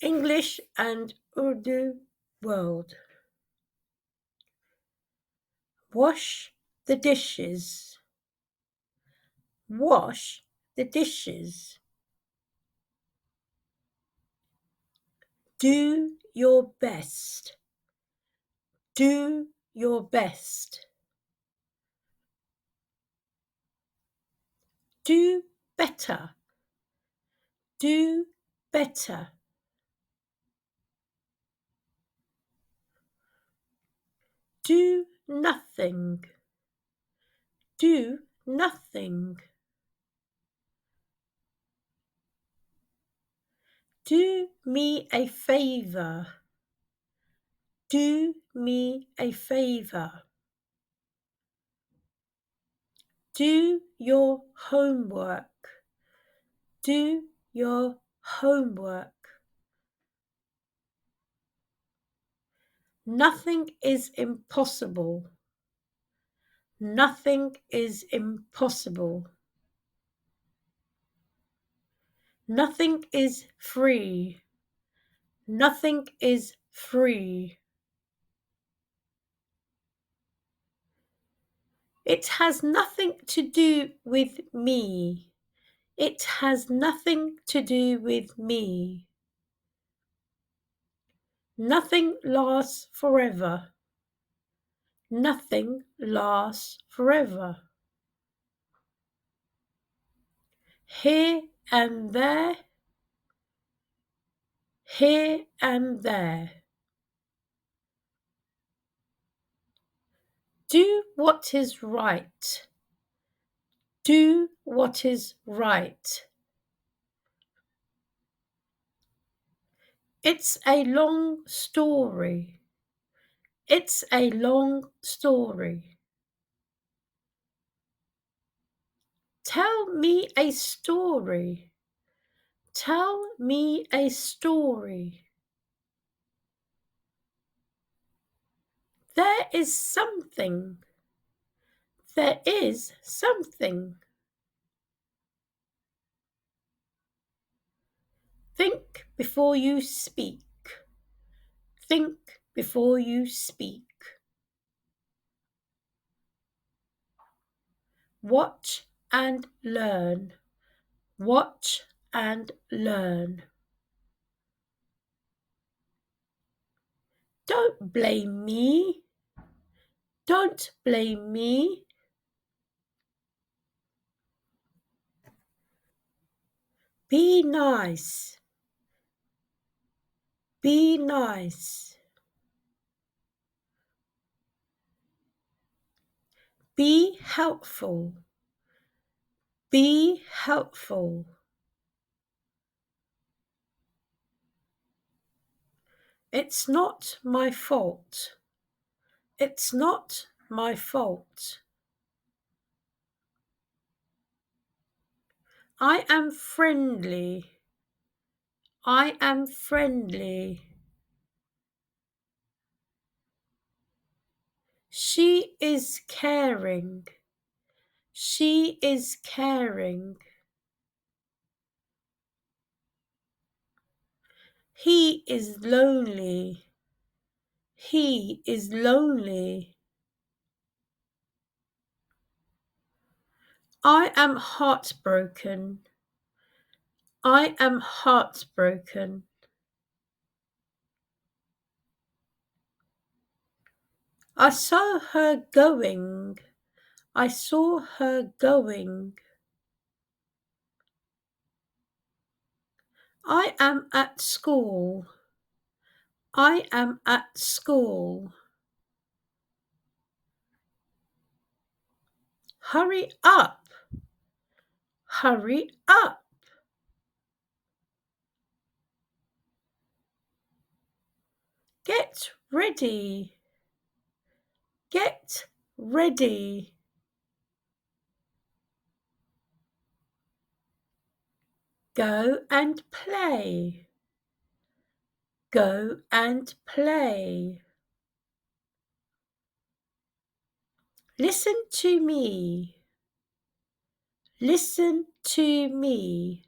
English and Urdu world. Wash the dishes. Wash the dishes. Do your best. Do your best. Do better. Do better. Do nothing. Do nothing. Do me a favor. Do me a favor. Do your homework. Do your homework. Nothing is impossible. Nothing is impossible. Nothing is free. Nothing is free. It has nothing to do with me. It has nothing to do with me. Nothing lasts forever. Nothing lasts forever. Here and there. Here and there. Do what is right. Do what is right. It's a long story. It's a long story. Tell me a story. Tell me a story. There is something. There is something. Think before you speak. Think before you speak. Watch and learn. Watch and learn. Don't blame me. Don't blame me. Be nice. Be nice. Be helpful. Be helpful. It's not my fault. It's not my fault. I am friendly. I am friendly. She is caring. She is caring. He is lonely. He is lonely. I am heartbroken. I am heartbroken. I saw her going. I saw her going. I am at school. I am at school. Hurry up. Hurry up. Get ready. Get ready. Go and play. Go and play. Listen to me. Listen to me.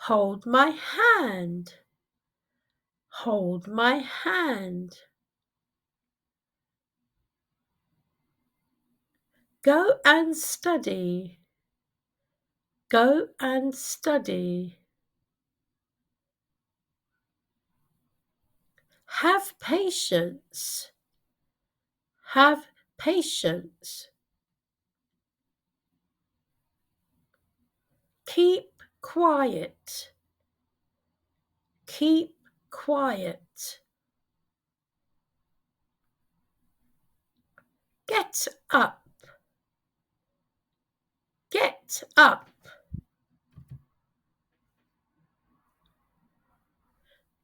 Hold my hand. Hold my hand. Go and study. Go and study. Have patience. Have patience. Keep quiet. Keep quiet. Get up. Get up.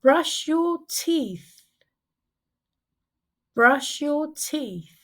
Brush your teeth. Brush your teeth.